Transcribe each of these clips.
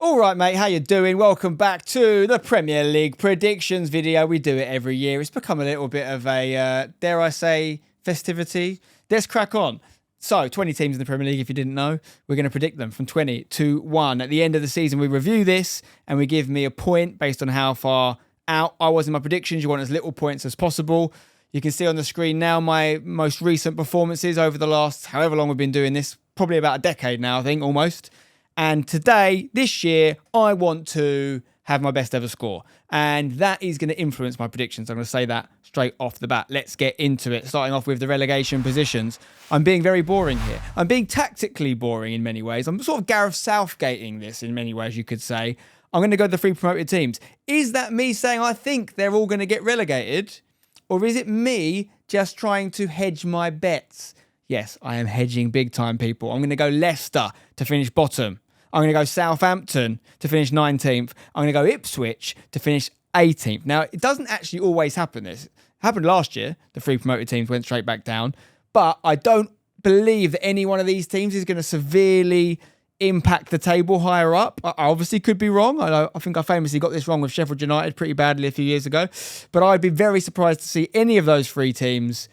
All right, mate, how you doing? Welcome back to the Premier League predictions video. We do it every year. It's become a little bit of a, dare I say, festivity. Let's crack on. So, 20 teams in the Premier League, if you didn't know. We're going to predict them from 20 to 1. At the end of the season, we review this and we give me a point based on how far out I was in my predictions. You want as little points as possible. You can see on the screen now my most recent performances over the last, however long we've been doing this, probably about a decade now, I think, almost. And today, this year, I want to have my best ever score. And that is going to influence my predictions. I'm going to say that straight off the bat. Let's get into it. Starting off with the relegation positions. I'm being very boring here. I'm being tactically boring in many ways. I'm sort of Gareth Southgating this in many ways, you could say. I'm going to go to the three promoted teams. Is that me saying I think they're all going to get relegated? Or is it me just trying to hedge my bets? Yes, I am hedging big time, people. I'm going to go Leicester to finish bottom. I'm going to go Southampton to finish 19th. I'm going to go Ipswich to finish 18th. Now, it doesn't actually always happen. This happened last year. The three promoted teams went straight back down. But I don't believe that any one of these teams is going to severely impact the table higher up. I obviously could be wrong. I think I famously got this wrong with Sheffield United pretty badly a few years ago. But I'd be very surprised to see any of those three teams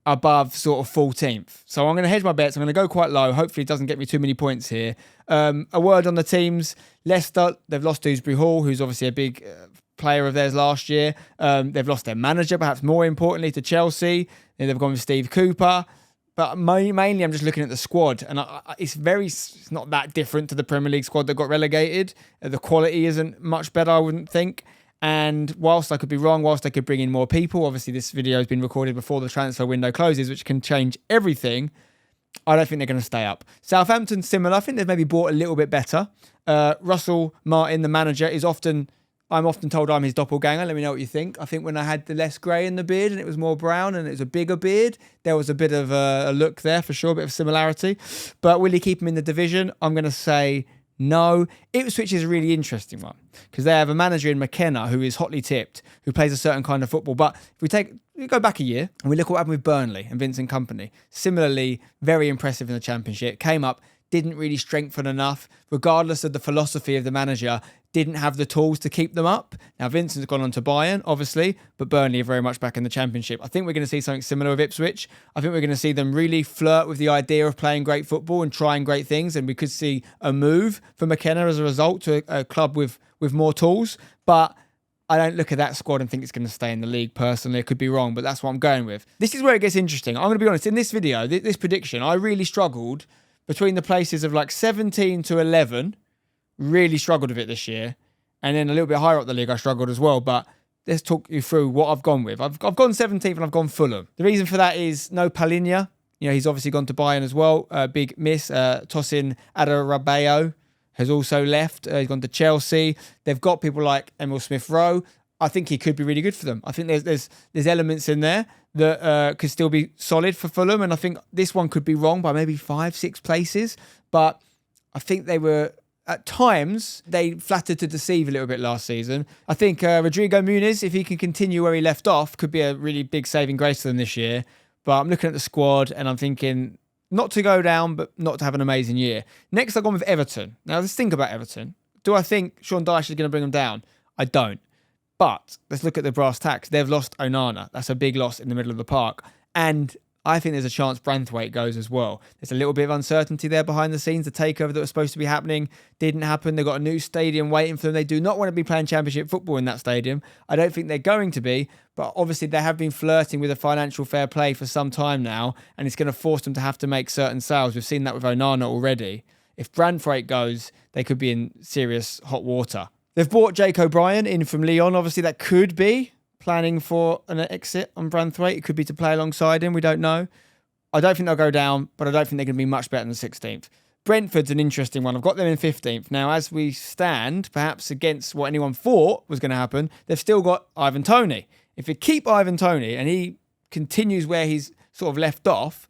above sort of 14th. So I'm going to hedge my bets. I'm going to go quite low. Hopefully it doesn't get me too many points here. A word on the teams. Leicester, they've lost Dewsbury Hall, who's obviously a big player of theirs last year. They've lost their manager, perhaps more importantly, to Chelsea. And they've gone with Steve Cooper. But mainly I'm just looking at the squad. And it's not that different to the Premier League squad that got relegated. The quality isn't much better, I wouldn't think. And whilst I could be wrong, whilst I could bring in more people, obviously this video has been recorded before the transfer window closes, which can change everything. I don't think they're going to stay up. Southampton, similar. I think they've maybe bought a little bit better. Russell Martin, the manager, I'm often told I'm his doppelganger. Let me know what you think. I think when I had the less grey in the beard and it was more brown and it was a bigger beard, there was a bit of a look there for sure, a bit of similarity. But will he keep him in the division? I'm going to say no. Ipswich is a really interesting one because they have a manager in McKenna who is hotly tipped, who plays a certain kind of football. But if we go back a year and we look at what happened with Burnley and Vincent Kompany, similarly, very impressive in the Championship, came up, didn't really strengthen enough, regardless of the philosophy of the manager, didn't have the tools to keep them up. Now, Vincent's gone on to Bayern, obviously, but Burnley are very much back in the Championship. I think we're going to see something similar with Ipswich. I think we're going to see them really flirt with the idea of playing great football and trying great things, and we could see a move for McKenna as a result to a club with more tools. But I don't look at that squad and think it's going to stay in the league, personally. I could be wrong, but that's what I'm going with. This is where it gets interesting. I'm going to be honest. In this video, this prediction, I really struggled between the places of like 17 to 11, really struggled with it this year. And then a little bit higher up the league, I struggled as well. But let's talk you through what I've gone with. I've gone 17th and I've gone Fulham. The reason for that is no Palhinha. You know, he's obviously gone to Bayern as well. Big miss. Tosin Adarabioyo has also left. He's gone to Chelsea. They've got people like Emil Smith-Rowe. I think he could be really good for them. I think there's elements in there that could still be solid for Fulham. And I think this one could be wrong by maybe 5-6 places. But I think they were, at times, they flattered to deceive a little bit last season. I think Rodrigo Muniz, if he can continue where he left off, could be a really big saving grace to them this year. But I'm looking at the squad and I'm thinking not to go down, but not to have an amazing year. Next, I've gone with Everton. Now, let's think about Everton. Do I think Sean Dyche is going to bring them down? I don't. But let's look at the brass tacks. They've lost Onana. That's a big loss in the middle of the park. And I think there's a chance Branthwaite goes as well. There's a little bit of uncertainty there behind the scenes. The takeover that was supposed to be happening didn't happen. They've got a new stadium waiting for them. They do not want to be playing Championship football in that stadium. I don't think they're going to be. But obviously they have been flirting with a financial fair play for some time now. And it's going to force them to have to make certain sales. We've seen that with Onana already. If Branthwaite goes, they could be in serious hot water. They've brought Jake O'Brien in from Lyon. Obviously, that could be planning for an exit on Branthwaite. It could be to play alongside him. We don't know. I don't think they'll go down, but I don't think they're going to be much better than 16th. Brentford's an interesting one. I've got them in 15th. Now, as we stand, perhaps against what anyone thought was going to happen, they've still got Ivan Toney. If you keep Ivan Toney and he continues where he's sort of left off,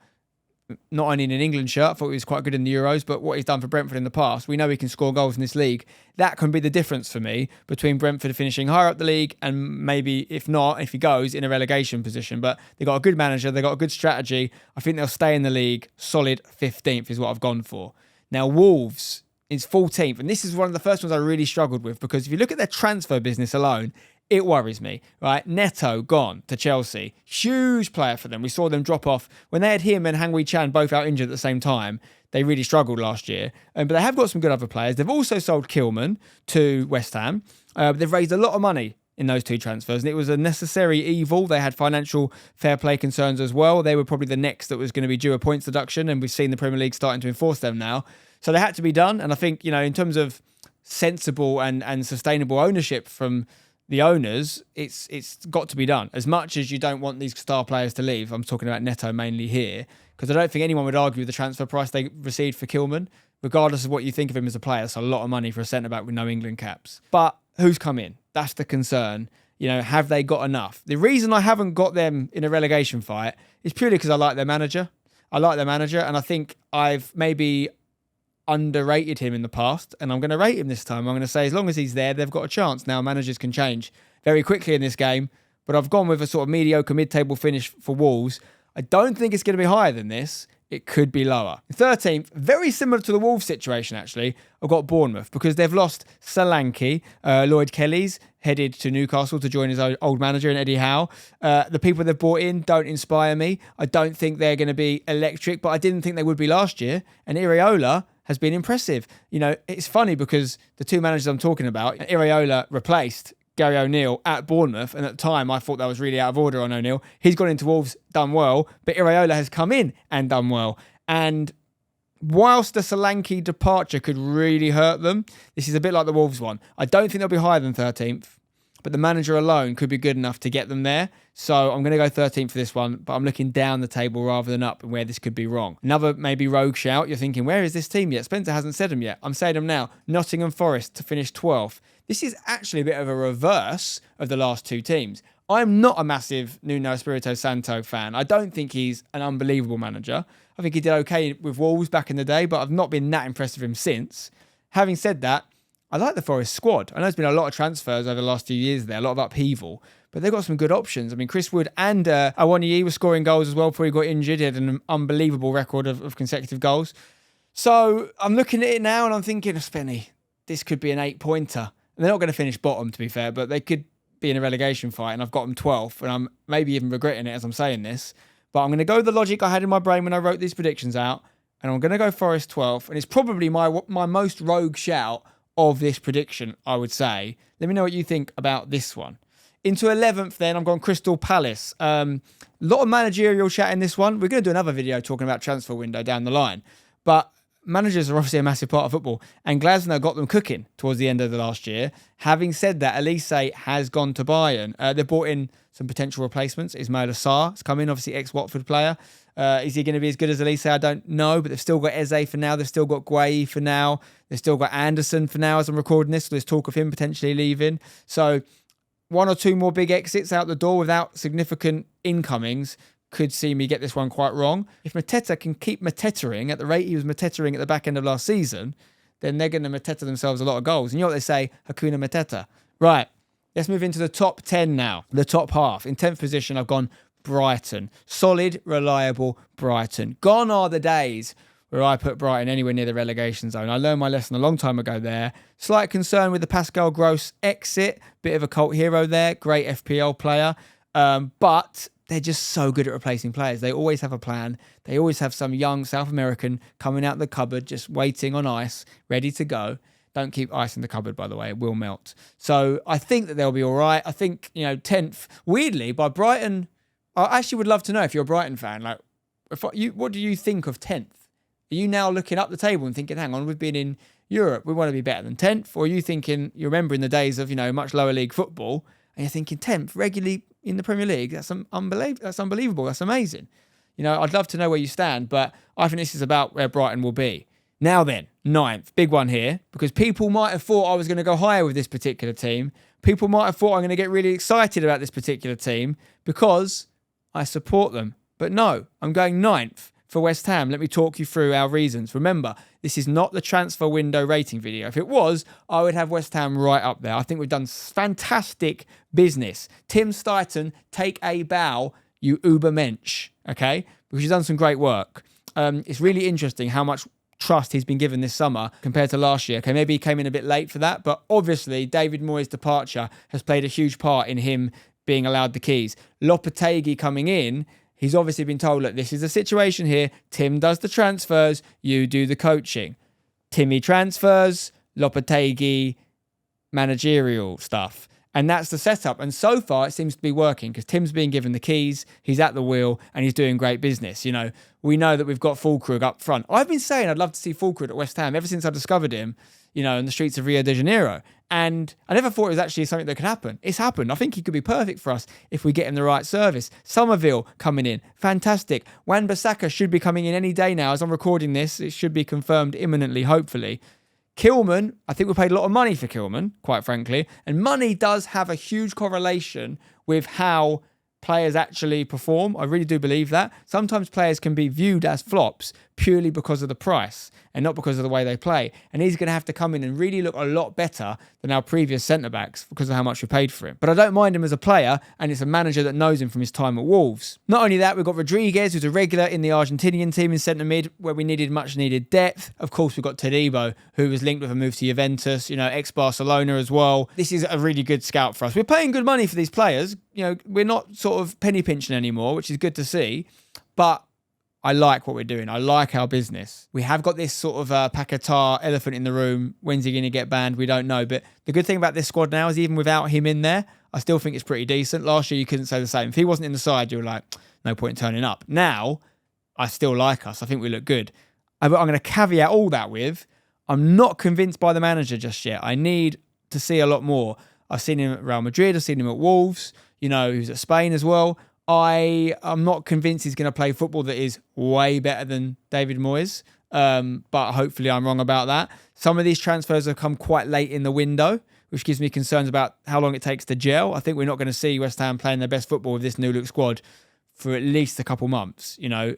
not only in an England shirt, I thought he was quite good in the Euros, but what he's done for Brentford in the past, we know he can score goals in this league. That can be the difference for me between Brentford finishing higher up the league and maybe, if not, if he goes, in a relegation position. But they've got a good manager, they've got a good strategy. I think they'll stay in the league. Solid 15th is what I've gone for. Now, Wolves, is 14th. And this is one of the first ones I really struggled with, because if you look at their transfer business alone, it worries me, right? Neto gone to Chelsea. Huge player for them. We saw them drop off. When they had him and Hang Wei Chan both out injured at the same time, they really struggled last year. But they have got some good other players. They've also sold Kilman to West Ham. They've raised a lot of money in those two transfers, and it was a necessary evil. They had financial fair play concerns as well. They were probably the next that was going to be due a points deduction, and we've seen the Premier League starting to enforce them now. So they had to be done, and I think, in terms of sensible and sustainable ownership from the owners, it's got to be done. As much as you don't want these star players to leave, I'm talking about Neto mainly here, because I don't think anyone would argue with the transfer price they received for Kilman, regardless of what you think of him as a player. It's a lot of money for a centre-back with no England caps. But who's come in? That's the concern. Have they got enough? The reason I haven't got them in a relegation fight is purely because I like their manager. And I think I've maybe underrated him in the past, and I'm going to rate him this time. I'm going to say as long as he's there, they've got a chance. Now, managers can change very quickly in this game, but I've gone with a sort of mediocre mid-table finish for Wolves. I don't think it's going to be higher than this. It could be lower. 13th, very similar to the Wolves situation, actually, I've got Bournemouth, because they've lost Solanke. Lloyd Kelly's headed to Newcastle to join his old manager in Eddie Howe. The people they've brought in don't inspire me. I don't think they're going to be electric, but I didn't think they would be last year. And Iraola has been impressive. It's funny because the two managers I'm talking about, Iraola replaced Gary O'Neill at Bournemouth, and at the time I thought that was really out of order on O'Neill. He's gone into Wolves, done well, but Iraola has come in and done well. And whilst the Solanke departure could really hurt them, this is a bit like the Wolves one. I don't think they'll be higher than 13th, but the manager alone could be good enough to get them there. So I'm going to go 13th for this one, but I'm looking down the table rather than up, and where this could be wrong. Another maybe rogue shout. You're thinking, where is this team yet? Spencer hasn't said them yet. I'm saying them now. Nottingham Forest to finish 12th. This is actually a bit of a reverse of the last two teams. I'm not a massive Nuno Espirito Santo fan. I don't think he's an unbelievable manager. I think he did okay with Wolves back in the day, but I've not been that impressed with him since. Having said that, I like the Forest squad. I know there's been a lot of transfers over the last few years there, a lot of upheaval, but they've got some good options. I mean, Chris Wood and Awoniyi were scoring goals as well before he got injured. He had an unbelievable record of consecutive goals. So I'm looking at it now and I'm thinking, Spenny, this could be an 8-pointer. They're not going to finish bottom, to be fair, but they could be in a relegation fight, and I've got them 12th, and I'm maybe even regretting it as I'm saying this. But I'm going to go with the logic I had in my brain when I wrote these predictions out, and I'm going to go Forest 12th, and it's probably my most rogue shout of this prediction, I would say. Let me know what you think about this one. Into 11th then, I'm going Crystal Palace. A lot of managerial chat in this one. We're going to do another video talking about transfer window down the line, but managers are obviously a massive part of football, and Glasner got them cooking towards the end of the last year. Having said that, Elise has gone to Bayern. They've brought in some potential replacements. Ismail Assar has come in, obviously ex-Watford player. Is he going to be as good as Elise? I don't know, but they've still got Eze for now. They've still got COYI for now. They've still got Anderson for now as I'm recording this. So there's talk of him potentially leaving. So one or two more big exits out the door without significant incomings could see me get this one quite wrong. If Mateta can keep Matetaing at the rate he was Matetaing at the back end of last season, then they're going to Mateta themselves a lot of goals. And you know what they say? Hakuna Mateta. Right, let's move into the top 10 now. The top half. In 10th position, I've gone Brighton. Solid, reliable Brighton. Gone are the days where I put Brighton anywhere near the relegation zone. I learned my lesson a long time ago there. Slight concern with the Pascal Gross exit. Bit of a cult hero there. Great FPL player. But they're just so good at replacing players. They always have a plan. They always have some young South American coming out the cupboard, just waiting on ice, ready to go. Don't keep ice in the cupboard, by the way. It will melt. So I think that they'll be all right. I think, 10th, weirdly, by Brighton, I actually would love to know if you're a Brighton fan, what do you think of 10th? Are you now looking up the table and thinking, hang on, we've been in Europe, we want to be better than 10th? Or are you thinking, you remember in the days of, much lower league football, and you're thinking 10th, regularly in the Premier League? That's unbelievable. That's amazing. I'd love to know where you stand, but I think this is about where Brighton will be. Now then, 9th, big one here, because people might have thought I was going to go higher with this particular team. People might have thought I'm going to get really excited about this particular team because I support them. But no, I'm going 9th for West Ham. Let me talk you through our reasons. Remember, this is not the transfer window rating video. If it was, I would have West Ham right up there. I think we've done fantastic business. Tim Stuyton, take a bow, you Ubermensch, okay? Because you've done some great work. It's really interesting how much trust he's been given this summer compared to last year. Okay, maybe he came in a bit late for that, but obviously David Moyes' departure has played a huge part in him being allowed the keys. Lopetegui coming in, he's obviously been told, look, this is the situation here. Tim does the transfers, you do the coaching. Timmy transfers, Lopetegui managerial stuff. And that's the setup. And so far, it seems to be working because Tim's being given the keys, he's at the wheel, and he's doing great business. You know, we know that we've got Fulkrug up front. I've been saying I'd love to see Fulkrug at West Ham ever since I discovered him, you know, in the streets of Rio de Janeiro. And I never thought it was actually something that could happen. It's happened. I think he could be perfect for us if we get him the right service. Somerville coming in. Fantastic. Wan-Bissaka should be coming in any day now. As I'm recording this, it should be confirmed imminently, hopefully. Kilman, I think we paid a lot of money for Kilman, quite frankly. And money does have a huge correlation with how players actually perform. I really do believe that. Sometimes players can be viewed as flops purely because of the price and not because of the way they play. And he's going to have to come in and really look a lot better than our previous centre-backs because of how much we paid for him. But I don't mind him as a player, and it's a manager that knows him from his time at Wolves. Not only that, we've got Rodriguez, who's a regular in the Argentinian team in centre-mid, where we needed much-needed depth. Of course, we've got Todibo, who was linked with a move to Juventus, you know, ex-Barcelona as well. This is a really good scout for us. We're paying good money for these players. You know, we're not sort of penny pinching anymore, which is good to see. But I like what we're doing. I like our business. We have got this sort of Paquetá elephant in the room. When's he going to get banned? We don't know. But the good thing about this squad now is even without him in there, I still think it's pretty decent. Last year, you couldn't say the same. If he wasn't in the side, you were like, no point in turning up. Now, I still like us. I think we look good. I'm going to caveat all that with, I'm not convinced by the manager just yet. I need to see a lot more. I've seen him at Real Madrid. I've seen him at Wolves. You know, he's at Spain as well. I'm not convinced he's going to play football that is way better than David Moyes, but hopefully I'm wrong about that. Some of these transfers have come quite late in the window, which gives me concerns about how long it takes to gel. I think we're not going to see West Ham playing their best football with this new look squad for at least a couple months, you know,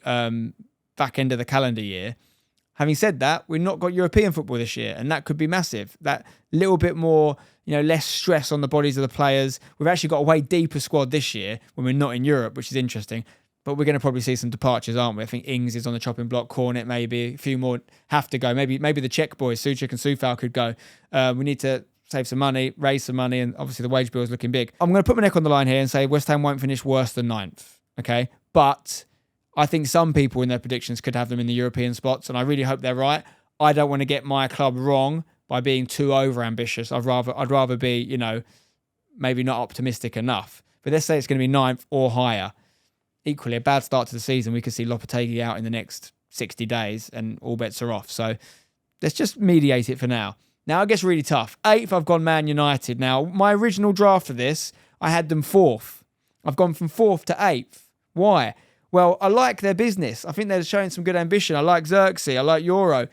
back end of the calendar year. Having said that, we've not got European football this year, and that could be massive. That little bit more, you know, less stress on the bodies of the players. We've actually got a way deeper squad this year when we're not in Europe, which is interesting. But we're going to probably see some departures, aren't we? I think Ings is on the chopping block, Cornet maybe, a few more have to go. Maybe the Czech boys, Suchik and Soufal could go. We need to save some money, raise some money, and obviously the wage bill is looking big. I'm going to put my neck on the line here and say West Ham won't finish worse than 9th, okay? But I think some people in their predictions could have them in the European spots, and I really hope they're right. I don't want to get my club wrong by being too over-ambitious. I'd rather be, you know, maybe not optimistic enough. But let's say it's going to be 9th or higher. Equally, a bad start to the season, we could see Lopetegui out in the next 60 days and all bets are off. So let's just mediate it for now. Now it gets really tough. 8th, I've gone Man United. Now, my original draft for this, I had them 4th. I've gone from 4th to 8th. Why? Well, I like their business. I think they're showing some good ambition. I like Xerxes. I like Euro.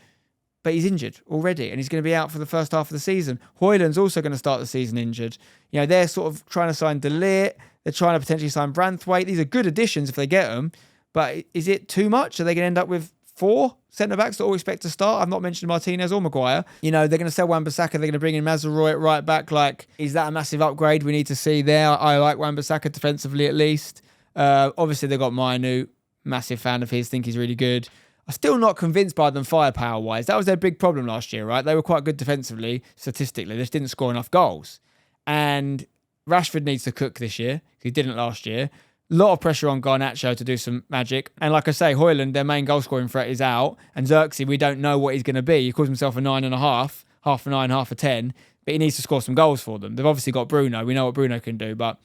But he's injured already, and he's going to be out for the first half of the season. Højlund's also going to start the season injured. You know, they're sort of trying to sign De Ligt. They're trying to potentially sign Branthwaite. These are good additions if they get them. But is it too much? Are they going to end up with 4 centre-backs that all expect to start? I've not mentioned Martinez or Maguire. You know, they're going to sell Wan-Bissaka. They're going to bring in Mazraoui at right back. Like, is that a massive upgrade we need to see there? I like Wan-Bissaka defensively at least. Obviously, they've got Mainu. Massive fan of his. Think he's really good. I'm still not convinced by them firepower-wise. That was their big problem last year, right? They were quite good defensively, statistically. They just didn't score enough goals. And Rashford needs to cook this year. He didn't last year. A lot of pressure on Garnacho to do some magic. And like I say, Højlund, their main goal-scoring threat, is out. And Xerxes, we don't know what he's going to be. He calls himself a 9.5, half a 9, half a 10. But he needs to score some goals for them. They've obviously got Bruno. We know what Bruno can do. But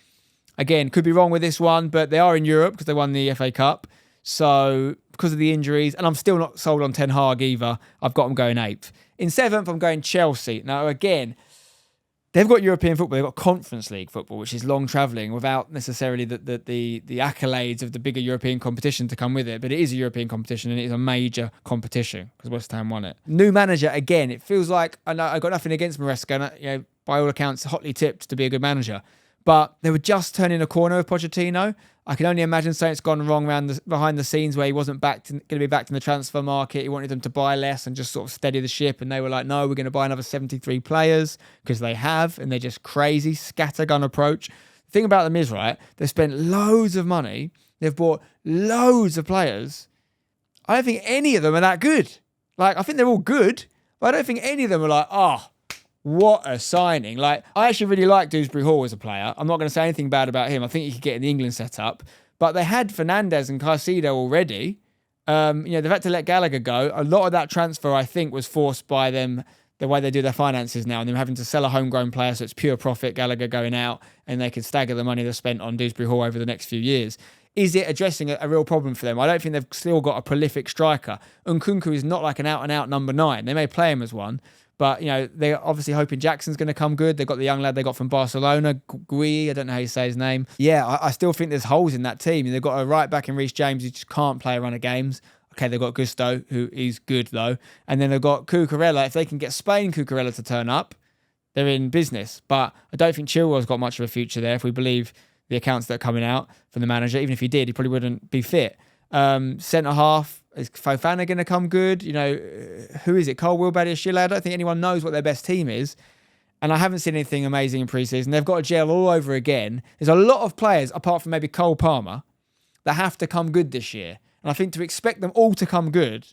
again, could be wrong with this one. But they are in Europe because they won the FA Cup. So because of the injuries, and I'm still not sold on Ten Hag either, I've got them going 8th. In 7th, I'm going Chelsea. Now, again, they've got European football, they've got Conference League football, which is long travelling without necessarily the accolades of the bigger European competition to come with it. But it is a European competition and it is a major competition because West Ham won it. New manager, again, it feels like, I know I got nothing against Maresca, and you know, by all accounts, hotly tipped to be a good manager. But they were just turning a corner with Pochettino. I can only imagine something's gone wrong behind the scenes where he wasn't going to be backed in the transfer market. He wanted them to buy less and just sort of steady the ship. And they were like, no, we're going to buy another 73 players because they have. And they're just crazy, scattergun approach. The thing about them is, right, they've spent loads of money. They've bought loads of players. I don't think any of them are that good. Like, I think they're all good, but I don't think any of them are like, oh, what a signing. Like, I actually really like Dewsbury Hall as a player. I'm not going to say anything bad about him. I think he could get in the England setup. But they had Fernandes and Caicedo already. They've had to let Gallagher go. A lot of that transfer, I think, was forced by them, the way they do their finances now, and them having to sell a homegrown player, so it's pure profit, Gallagher going out, and they can stagger the money they've spent on Dewsbury Hall over the next few years. Is it addressing a real problem for them? I don't think they've still got a prolific striker. Nkunku is not like an out-and-out number 9. They may play him as one, but they're obviously hoping Jackson's going to come good. They've got the young lad they got from Barcelona, COYI, I don't know how you say his name. Yeah, I still think there's holes in that team. They've got a right back in Reece James who just can't play a run of games. Okay, they've got Gusto, who is good though. And then they've got Cucurella. If they can get Spain Cucurella to turn up, they're in business. But I don't think Chilwell's got much of a future there if we believe the accounts that are coming out from the manager. Even if he did, he probably wouldn't be fit. Centre half, is Fofana going to come good? Who is it? Cole Wilbad this year? I don't think anyone knows what their best team is. And I haven't seen anything amazing in pre-season. They've got to gel all over again. There's a lot of players, apart from maybe Cole Palmer, that have to come good this year. And I think to expect them all to come good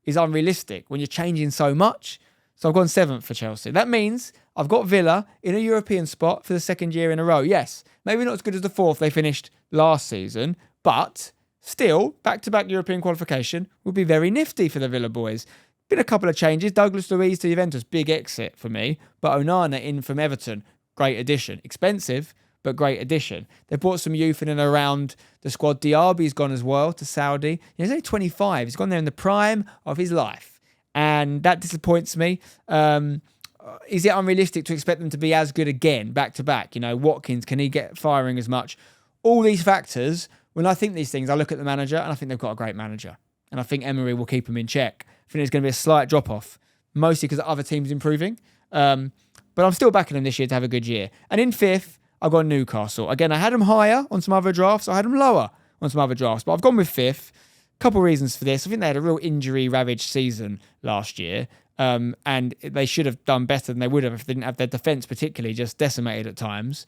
is unrealistic when you're changing so much. So I've gone 7th for Chelsea. That means I've got Villa in a European spot for the 2nd year in a row. Yes, maybe not as good as the 4th they finished last season, but still, back-to-back European qualification would be very nifty for the Villa boys. Been a couple of changes. Douglas Luiz to Juventus, big exit for me. But Onana in from Everton, great addition. Expensive, but great addition. They brought some youth in and around the squad. Diaby's gone as well to Saudi. He's only 25. He's gone there in the prime of his life. And that disappoints me. Is it unrealistic to expect them to be as good again, back-to-back? Watkins, can he get firing as much? All these factors, when I think these things, I look at the manager and I think they've got a great manager. And I think Emery will keep him in check. I think there's going to be a slight drop-off, mostly because the other team's improving. But I'm still backing them this year to have a good year. And in 5th, I've got Newcastle. Again, I had them higher on some other drafts. I had them lower on some other drafts. But I've gone with 5th. Couple reasons for this. I think they had a real injury-ravaged season last year. And they should have done better than they would have if they didn't have their defence particularly just decimated at times.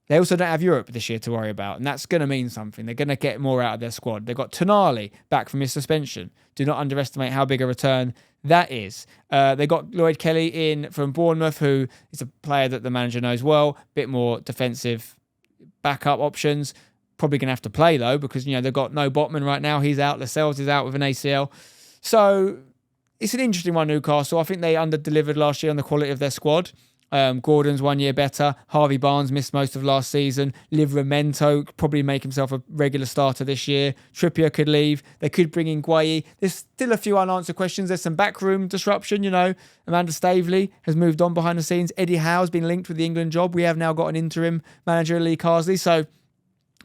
They also don't have Europe this year to worry about, and that's going to mean something. They're going to get more out of their squad. They've got Tonali back from his suspension. Do not underestimate how big a return that is. They got Lloyd Kelly in from Bournemouth, who is a player that the manager knows well. Bit more defensive backup options. Probably going to have to play, though, because they've got no Botman right now. He's out. Lascelles is out with an ACL. So it's an interesting one, Newcastle. I think they under-delivered last year on the quality of their squad. Gordon's 1 year better. Harvey Barnes missed most of last season. Livramento could probably make himself a regular starter this year. Trippier could leave. They could bring in COYI. There's still a few unanswered questions. There's some backroom disruption, Amanda Staveley has moved on behind the scenes. Eddie Howe's been linked with the England job. We have now got an interim manager, Lee Carsley. So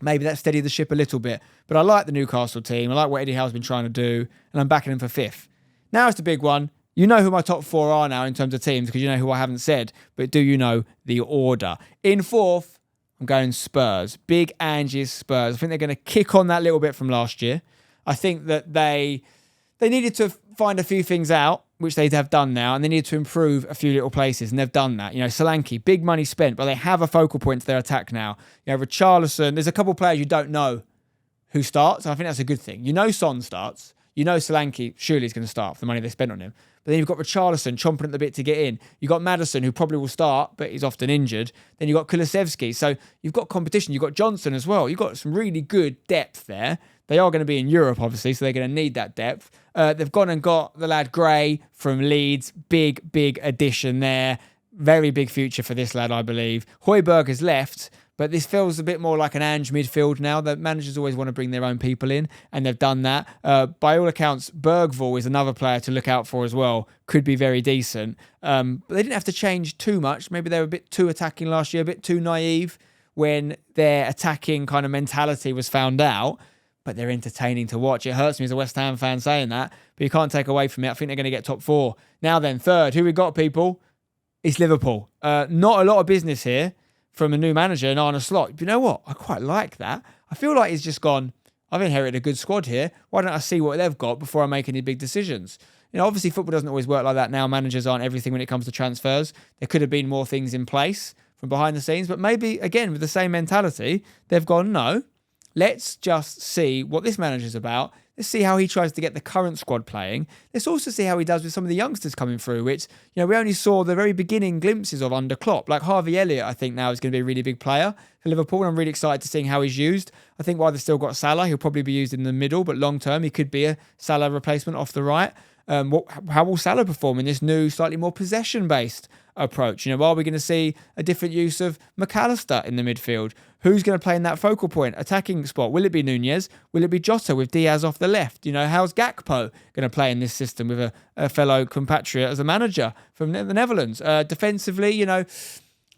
maybe that steadied the ship a little bit. But I like the Newcastle team. I like what Eddie Howe's been trying to do. And I'm backing him for 5th. Now it's the big one. You know who my top 4 are now in terms of teams because you know who I haven't said. But do you know the order? In 4th, I'm going Spurs. Big Angie's Spurs. I think they're going to kick on that little bit from last year. I think that they needed to find a few things out, which they have done now, and they needed to improve a few little places, and they've done that. Solanke, big money spent, but they have a focal point to their attack now. Richarlison, there's a couple of players you don't know who starts, and I think that's a good thing. Son starts. Solanke surely is going to start for the money they spent on him. But then you've got Richarlison chomping at the bit to get in. You've got Maddison, who probably will start, but he's often injured. Then you've got Kulusevski. So you've got competition. You've got Johnson as well. You've got some really good depth there. They are going to be in Europe, obviously, so they're going to need that depth. They've gone and got the lad Gray from Leeds. Big, big addition there. Very big future for this lad, I believe. Højbjerg has left, but this feels a bit more like an Ange midfield now. The managers always want to bring their own people in, and they've done that. By all accounts, Bergvall is another player to look out for as well. Could be very decent. But they didn't have to change too much. Maybe they were a bit too attacking last year, a bit too naive when their attacking kind of mentality was found out. But they're entertaining to watch. It hurts me as a West Ham fan saying that, but you can't take away from it. I think they're going to get top 4. Now then, 3rd, who we got, people? It's Liverpool. Not a lot of business here from a new manager in Arne Slot. But you know what? I quite like that. I feel like he's just gone, I've inherited a good squad here. Why don't I see what they've got before I make any big decisions? Obviously football doesn't always work like that now. Managers aren't everything when it comes to transfers. There could have been more things in place from behind the scenes, but maybe, again, with the same mentality, they've gone, no, let's just see what this manager's about. Let's see how he tries to get the current squad playing. Let's also see how he does with some of the youngsters coming through, which, we only saw the very beginning glimpses of under Klopp. Like Harvey Elliott, I think now is going to be a really big player for Liverpool. And I'm really excited to see how he's used. I think while they've still got Salah, he'll probably be used in the middle, but long term, he could be a Salah replacement off the right. How will Salah perform in this new, slightly more possession-based approach? Are we going to see a different use of McAllister in the midfield? Who's going to play in that focal point, attacking spot? Will it be Nunez? Will it be Jota with Diaz off the left? How's Gakpo going to play in this system with a fellow compatriot as a manager from the Netherlands? Defensively,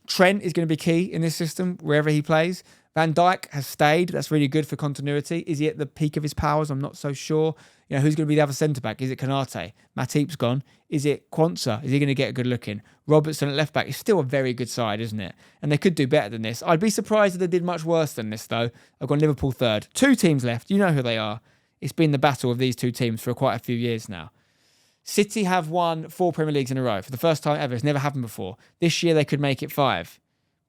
Trent is going to be key in this system wherever he plays. Van Dijk has stayed. That's really good for continuity. Is he at the peak of his powers? I'm not so sure. Who's going to be the other centre-back? Is it Konate? Matip's gone. Is it Quansah? Is he going to get a good looking? Robertson at left-back is still a very good side, isn't it? And they could do better than this. I'd be surprised if they did much worse than this, though. I've got Liverpool third. 2 teams left. You know who they are. It's been the battle of these 2 teams for quite a few years now. City have won 4 Premier Leagues in a row for the first time ever. It's never happened before. This year they could make it 5.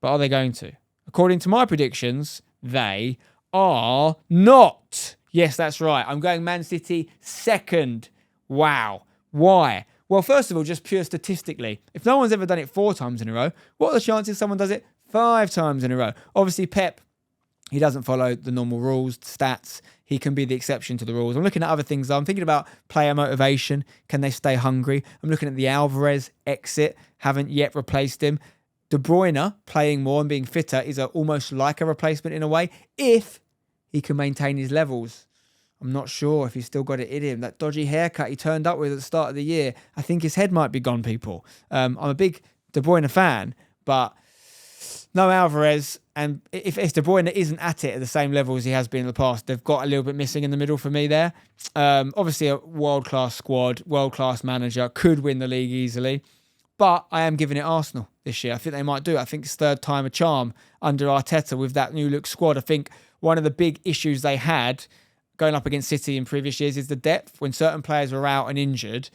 But are they going to? According to my predictions, they are not. Yes, that's right. I'm going Man City second. Wow. Why? Well, first of all, just pure statistically, if no one's ever done it 4 times in a row, what are the chances someone does it 5 times in a row? Obviously, Pep, he doesn't follow the normal rules, stats. He can be the exception to the rules. I'm looking at other things, though. I'm thinking about player motivation. Can they stay hungry? I'm looking at the Alvarez exit. Haven't yet replaced him. De Bruyne playing more and being fitter is almost like a replacement in a way, if he can maintain his levels. I'm not sure if he's still got it in him. That dodgy haircut he turned up with at the start of the year, I think his head might be gone, people. I'm a big De Bruyne fan, but no Alvarez. And if De Bruyne isn't at it at the same level as he has been in the past, they've got a little bit missing in the middle for me there. Obviously, a world-class squad, world-class manager, could win the league easily. But I am giving it Arsenal this year. I think they might do it. I think it's third time a charm under Arteta with that new look squad. I think one of the big issues they had going up against City in previous years is the depth. When certain players were out and injured,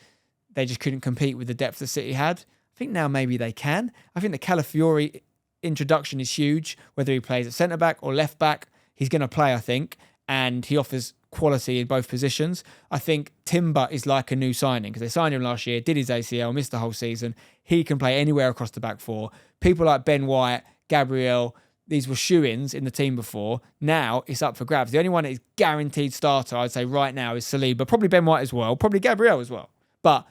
they just couldn't compete with the depth that City had. I think now maybe they can. I think the Calafiori introduction is huge. Whether he plays at centre-back or left-back, he's going to play, I think. And he offers quality in both positions. I think Timber is like a new signing because they signed him last year, did his ACL, missed the whole season. He can play anywhere across the back 4. People like Ben White, Gabriel, these were shoo-ins in the team before. Now it's up for grabs. The only one that is guaranteed starter, I'd say right now, is Saliba. Probably Ben White as well. Probably Gabriel as well. But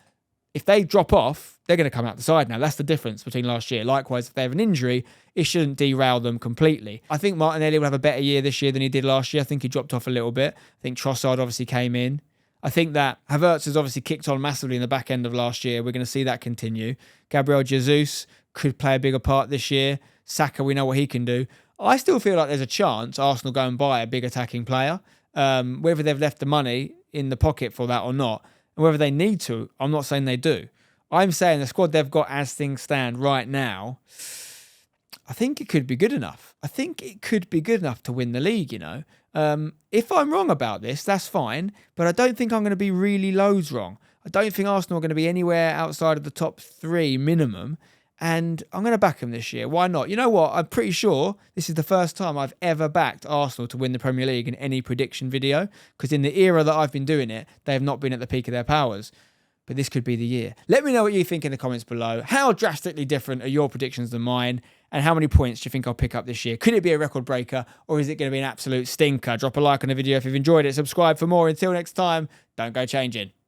if they drop off, they're going to come out the side now. That's the difference between last year. Likewise, if they have an injury, it shouldn't derail them completely. I think Martinelli will have a better year this year than he did last year. I think he dropped off a little bit. I think Trossard obviously came in. I think that Havertz has obviously kicked on massively in the back end of last year. We're going to see that continue. Gabriel Jesus could play a bigger part this year. Saka, we know what he can do. I still feel like there's a chance Arsenal go and buy a big attacking player. Whether they've left the money in the pocket for that or not, and whether they need to, I'm not saying they do. I'm saying the squad they've got as things stand right now, I think it could be good enough. I think it could be good enough to win the league, If I'm wrong about this, that's fine, but I don't think I'm going to be really loads wrong. I don't think Arsenal are going to be anywhere outside of the top 3 minimum, and I'm going to back them this year. Why not? You know what? I'm pretty sure this is the first time I've ever backed Arsenal to win the Premier League in any prediction video, because in the era that I've been doing it, they have not been at the peak of their powers. But this could be the year. Let me know what you think in the comments below. How drastically different are your predictions than mine? And how many points do you think I'll pick up this year? Could it be a record breaker, or is it going to be an absolute stinker? Drop a like on the video if you've enjoyed it. Subscribe for more. Until next time, don't go changing.